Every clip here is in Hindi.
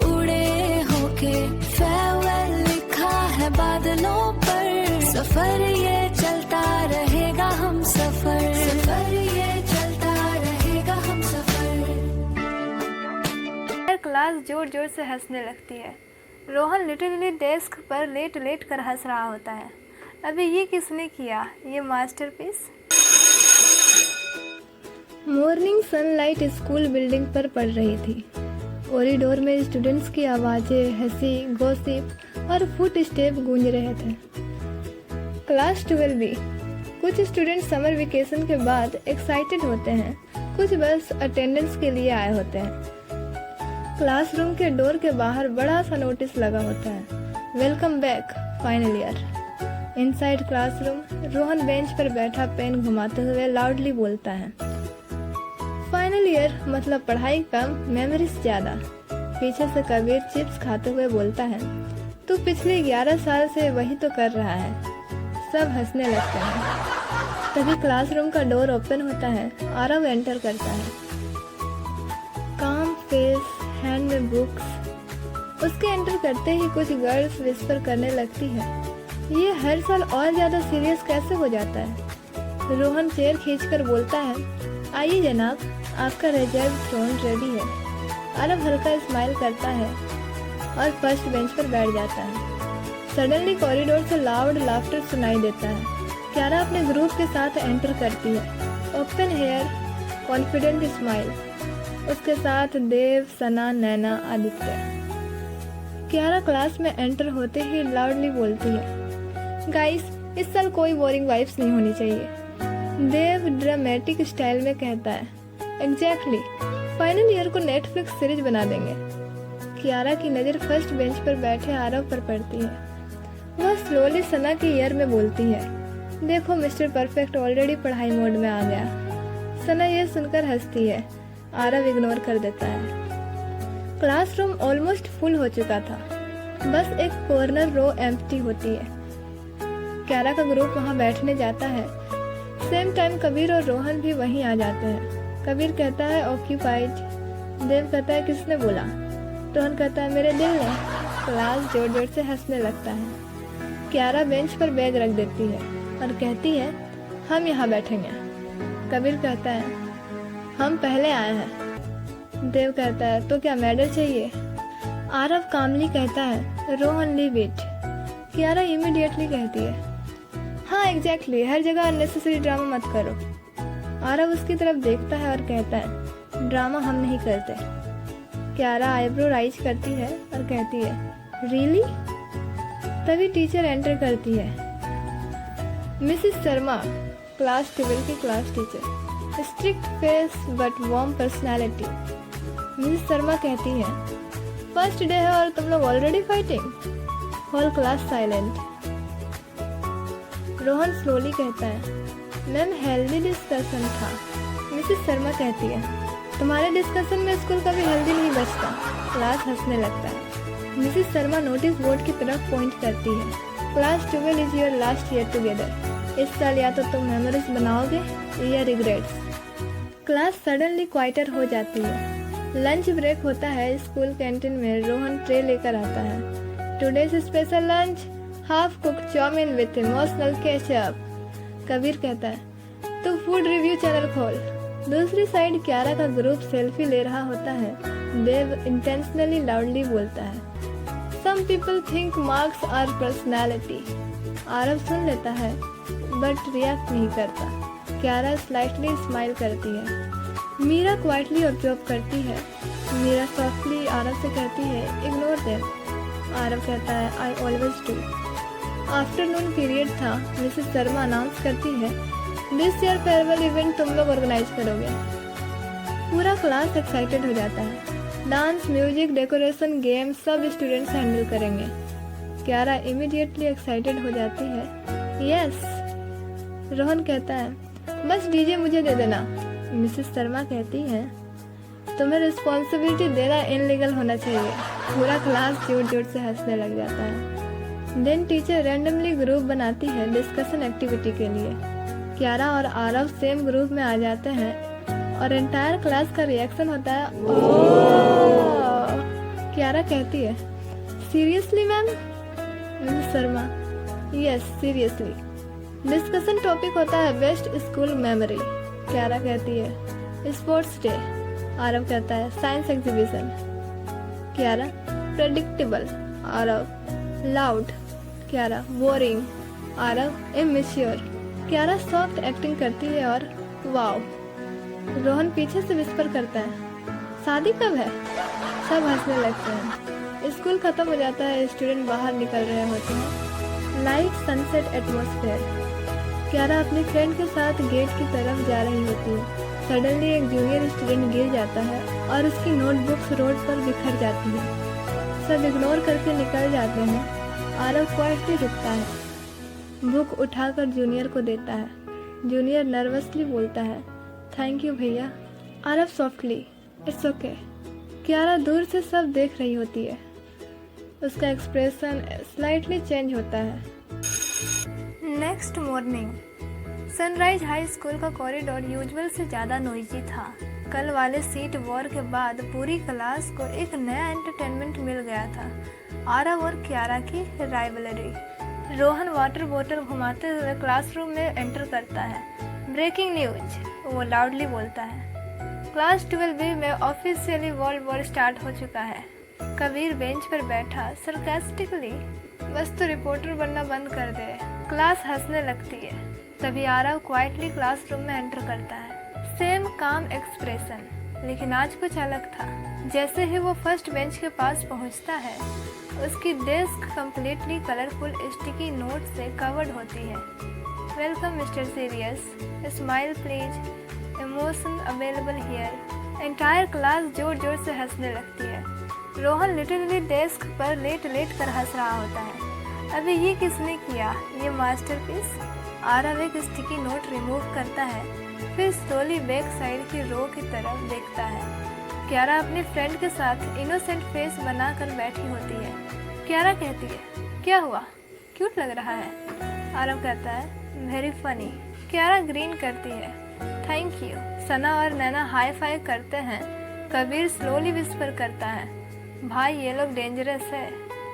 उड़े होके फेयरवेल लिखा है बादलों पर। सफर ये चलता रहेगा हम सफर, सफर ये चलता रहेगा हम सफर। क्लास जोर जोर से हंसने लगती है। रोहन लिटरली डेस्क पर लेट लेट कर हंस रहा होता है। अबे ये किसने किया, ये masterpiece. Morning sunlight school building पर पड़ रही थी। कॉरिडोर में स्टूडेंट्स की आवाज़ें, हंसी, गॉसिप और फुट स्टेप गूंज रहे थे। क्लास 12 भी। कुछ स्टूडेंट्स समर वेकेशन के बाद एक्साइटेड होते हैं, कुछ बस अटेंडेंस के लिए आए होते हैं। क्लासरूम के डोर के बाहर बड़ा सा नोटिस लगा होता है, welcome back final year. Inside classroom Rohan bench पर बैठा पेन घुमाते हुए लाउडली बोलता है, फाइनल ईयर मतलब पढ़ाई कम, मेमोरीज ज़्यादा। पीछे से कबीर चिप्स खाते हुए बोलता है, तू पिछले 11 साल से वही तो कर रहा है। सब हंसने लगते हैं। तभी क्लासरूम का डोर ओपन होता है, आरव एंटर करता है, काम फेस, हैंड में बुक्स। उसके एंटर करते ही कुछ गर्ल्स विस्पर करने लगती है, ये हर साल और ज़्यादा सीरियस कैसे हो जाता है। रोहन चेयर खींचकर बोलता है, आइए जनाब, आपका रिजर्व थ्रोन रेडी है। आरव हल्का स्माइल करता है और फर्स्ट बेंच पर बैठ जाता है। सडनली कॉरिडोर से लाउड लाफ्टर सुनाई देता है। क्यारा अपने ग्रुप के साथ एंटर करती है, ओपन हेयर, कॉन्फिडेंट स्माइल। उसके साथ देव, सना, नैना, आदित्य। क्यारा क्लास में एंटर होते ही लाउडली बोलती है, गाइस इस साल कोई बोरिंग वाइब्स नहीं होनी चाहिए। देव ड्रामेटिक स्टाइल में कहता है, एग्जैक्टली, फाइनल ईयर को नेटफ्लिक्स सीरीज बना देंगे। क्यारा की नज़र फर्स्ट बेंच पर बैठे आरव पर पड़ती है। वह स्लोली सना के ईयर में बोलती है, देखो मिस्टर परफेक्ट ऑलरेडी पढ़ाई मोड में आ गया। सना यह सुनकर हंसती है, आरव इग्नोर कर देता है। क्लासरूम ऑलमोस्ट फुल हो चुका था, बस एक कॉर्नर रो एम्प्टी होती है। क्यारा का ग्रुप वहां बैठने जाता है। सेम टाइम कबीर और रोहन भी वहीं आ जाते हैं। कबीर कहता है ऑक्यूपाइड। देव कहता है किसने बोला। रोहन कहता है मेरे दिल ने। क्लास जोर जोर से हंसने लगता है। क्यारा बेंच पर बैग रख देती है और कहती है, हम यहाँ बैठेंगे। कबीर कहता है, हम पहले आए हैं। देव कहता है, तो क्या मेडल चाहिए। आरव कामली कहता है, Rohan leave it. Kiara immediately कहती है, हाँ एग्जैक्टली, हर जगह अननेसेसरी ड्रामा मत करो। आरव उसकी तरफ देखता है और कहता है, ड्रामा हम नहीं करते। क्यारा आईब्रो राइज करती है और कहती है, रियली? तभी टीचर एंटर करती है, मिसेस शर्मा, क्लास 12 की class teacher, strict face but warm personality. Mrs Sharma कहती है, फर्स्ट डे है और तुम लोग already fighting. Whole class silent. Rohan slowly कहता है, मैम हेल्दी डिस्कशन था। मिसेस शर्मा कहती है, तुम्हारे डिस्कशन में स्कूल का भी हेल्दी नहीं बचता। क्लास हंसने लगता है। मिसेस शर्मा नोटिस बोर्ड की तरफ पॉइंट करती है, class 12 is your last year together. इस साल या तो तुम मेमोरीज बनाओगे या रिग्रेट्स। क्लास सडनली क्वाइटर हो जाती है। लंच ब्रेक होता है। स्कूल कैंटीन में रोहन ट्रे लेकर आता है। Today's special lunch, half cooked chowmein with emotional ketchup. Kabir कहता है, तू फूड रिव्यू चैनल खोल। दूसरी साइड क्यारा का ग्रुप सेल्फी ले रहा होता है। देव इंटेंशनली लाउडली बोलता है, some people think marks are personality. Aarav सुन लेता है बट रिएक्ट नहीं करता। क्यारा स्लाइटली स्माइल करती है। मीरा क्वाइटली ऑब्जर्व करती है। मीरा सॉफ्टली आरव से कहती है, इग्नोर देम। आरव कहता है, I always do. Afternoon period था। मिसेस शर्मा अनाउंस करती है, दिस ईयर फेयरवेल इवेंट तुम लोग ऑर्गेनाइज करोगे। पूरा क्लास एक्साइटेड हो जाता है। डांस, म्यूजिक, डेकोरेशन, गेम सब स्टूडेंट्स हैंडल करेंगे। क्यारा इमीडिएटली एक्साइटेड हो जाती है, यस। रोहन कहता है, बस डीजे मुझे दे देना। मिसेस शर्मा कहती है, तुम्हें रिस्पॉन्सिबिलिटी देना इनलीगल होना चाहिए। पूरा क्लास जोर जोर से हंसने लग जाता है। देन टीचर रैंडमली ग्रुप बनाती है डिस्कशन एक्टिविटी के लिए। क्यारा और आरव सेम ग्रुप में आ जाते हैं और एंटायर क्लास का रिएक्शन होता है, ओह। कहती है, seriously ma'am? Mrs Sharma, yes seriously. Discussion topic होता है बेस्ट स्कूल मेमोरी। क्यारा कहती है, स्पोर्ट्स डे। आरव कहता है, साइंस एग्जीबिशन। क्यारा, प्रेडिक्टेबल। आरव, लाउड। क्यारा, बोरिंग। आरव, इमेच्योर। क्यारा सॉफ्ट एक्टिंग करती है और वाओ। रोहन पीछे से विस्पर करता है, शादी कब है? सब हंसने लगते हैं। स्कूल खत्म हो जाता है, स्टूडेंट बाहर निकल रहे होते हैं। Light sunset atmosphere. क्यारा अपनी फ्रेंड के साथ गेट की तरफ जा रही होती है। सडनली एक जूनियर स्टूडेंट गिर जाता है और उसकी नोटबुक्स रोड पर बिखर जाती है। सब इग्नोर करके निकल जाते हैं। आरव क्वाइटली रुकता है, बुक उठाकर जूनियर को देता है। जूनियर नर्वसली बोलता है, थैंक यू भैया। Aarav softly, it's okay. Kiara दूर से सब देख रही होती है। उसका एक्सप्रेशन स्लाइटली चेंज होता है। Next morning, sunrise high school का कॉरिडोर यूजुअल से ज़्यादा नॉइजी था। कल वाले सीट वॉर के बाद पूरी क्लास को एक नया एंटरटेनमेंट मिल गया था, आरव और क्यारा की राइवलरी। रोहन वाटर बोतल घुमाते हुए क्लासरूम में एंटर करता है। ब्रेकिंग न्यूज, वो लाउडली बोलता है। क्लास 12B में ऑफिशियली वर्ल्ड वॉर स्टार्ट हो चुका है। कबीर बेंच पर बैठा सरकास्टिकली, बस तो रिपोर्टर बनना बंद कर दे। क्लास हंसने लगती है। तभी आरव क्वाइटली क्लासरूम में एंटर करता है। सेम काम एक्सप्रेशन, लेकिन आज कुछ अलग था। जैसे ही वो फर्स्ट बेंच के पास पहुंचता है, उसकी desk completely colourful sticky note से कवर्ड होती है। Welcome mister serious, smile please, emotion available here. Entire class जोर जोर से हंसने लगती है। रोहन लिटरली डेस्क पर लेट कर हंस रहा होता है। अबे ये किसने किया, ये मास्टरपीस? आरव एक स्टिकी नोट रिमूव करता है, फिर स्लोली बैक साइड की रो की तरफ देखता है। क्यारा अपने फ्रेंड के साथ इनोसेंट फेस बनाकर बैठी होती है। क्यारा कहती है, क्या हुआ, क्यूट लग रहा है? आरव कहता है, वेरी फनी। क्यारा ग्रीन करती है, थैंक यू। सना और नैना हाई फाइव करते हैं। कबीर स्लोली विस्पर करता है, भाई ये लोग डेंजरस है।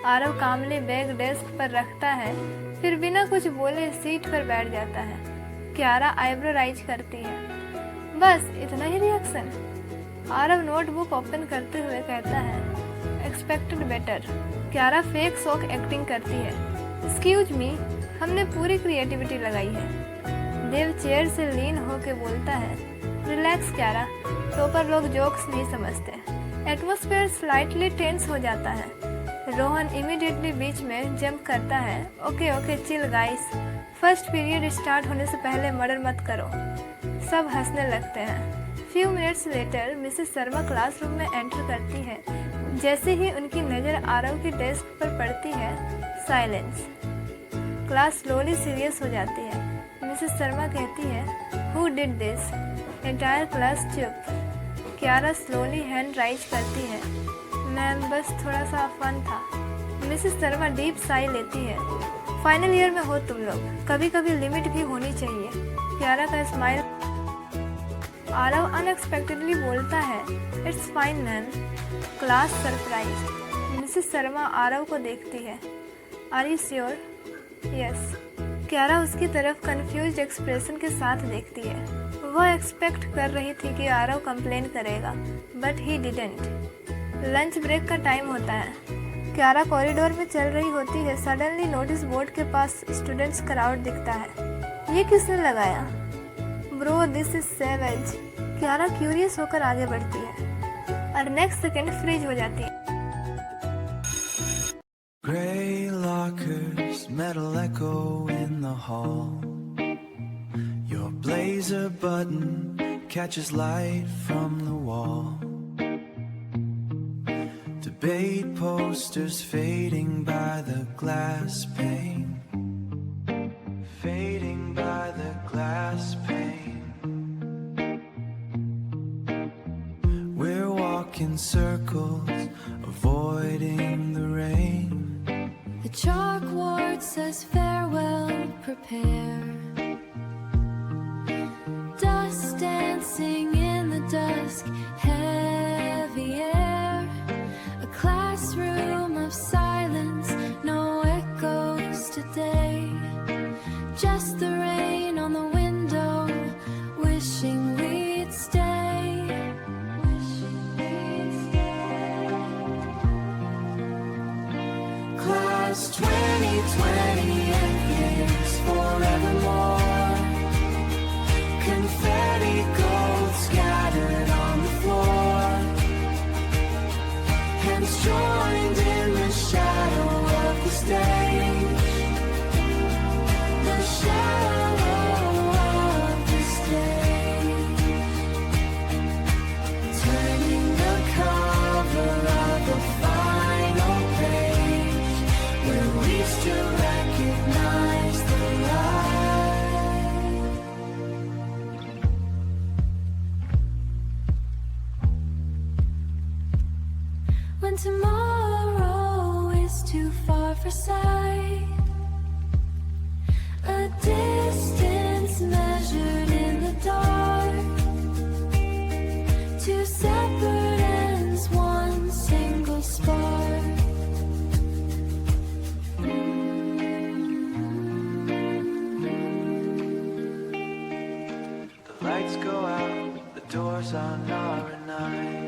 आरव कामली बैग डेस्क पर रखता है, फिर बिना कुछ बोले सीट पर बैठ जाता है। क्यारा आईब्रो राइज करती है, बस इतना ही रिएक्शन? आरव नोटबुक ओपन करते हुए कहता है, एक्सपेक्टेड बेटर। क्यारा फेक शॉक एक्टिंग करती है, एक्सक्यूज मी, हमने पूरी क्रिएटिविटी लगाई है। देव चेयर से लीन होके बोलता है, रिलैक्स क्यारा, तो पर लोग जोक्स नहीं समझते। एटमॉस्फेयर स्लाइटली टेंस हो जाता है। रोहन इमीडिएटली बीच में जंप करता है, okay chill guys, first period start होने से पहले मर्डर मत करो। सब हंसने लगते हैं। Few minutes later Mrs Sharma classroom में एंटर करती है। जैसे ही उनकी नज़र आरव की डेस्क पर पड़ती है, साइलेंस। क्लास स्लोली सीरियस हो जाती है। मिसेस शर्मा कहती है, who did this? Entire class चुप। क्यारा स्लोली हैंड राइज करती है, मैम बस थोड़ा सा फन था। मिसेस शर्मा डीप साई लेती है, फाइनल ईयर में हो तुम लोग, कभी कभी लिमिट भी होनी चाहिए। क्यारा का स्माइल। आरव अनएक्सपेक्टेडली बोलता है, it's fine ma'am. Class surprise. Mrs Sharma Aarav को देखती है, आर यू श्योर? यस। क्यारा उसकी तरफ कंफ्यूज्ड एक्सप्रेशन के साथ देखती है। वह एक्सपेक्ट कर रही थी कि आरव कंप्लेन करेगा, but he didn't. Lunch break का टाइम होता है। क्यारा कॉरिडोर में चल रही होती है। सडनली नोटिस बोर्ड के पास स्टूडेंट्स क्राउड दिखता है। ये किसने लगाया? Bro this is savage. Kiara curious होकर आगे बढ़ती है और नेक्स्ट सेकंड फ्रीज हो जाती है। Gray lockers, metal echo in the hall. Your blazer button catches light from the wall. Debate posters fading by the glass pane. Fading by the glass pane. We're walking circles, avoiding the rain. The chalkboard says farewell, prepare. Dust dancing in the dusk, heavy air. A classroom us 2020 and years forevermore. Confetti gold scattered on the floor. Hands joined in the shadow of the stage. The shadow of the stage. Turning the cover of the final page. We're reached to recognize the light. When tomorrow is too far for sight, a distance measured in the dark, two separate ends, one single spark. The lights go out, the doors on R&I.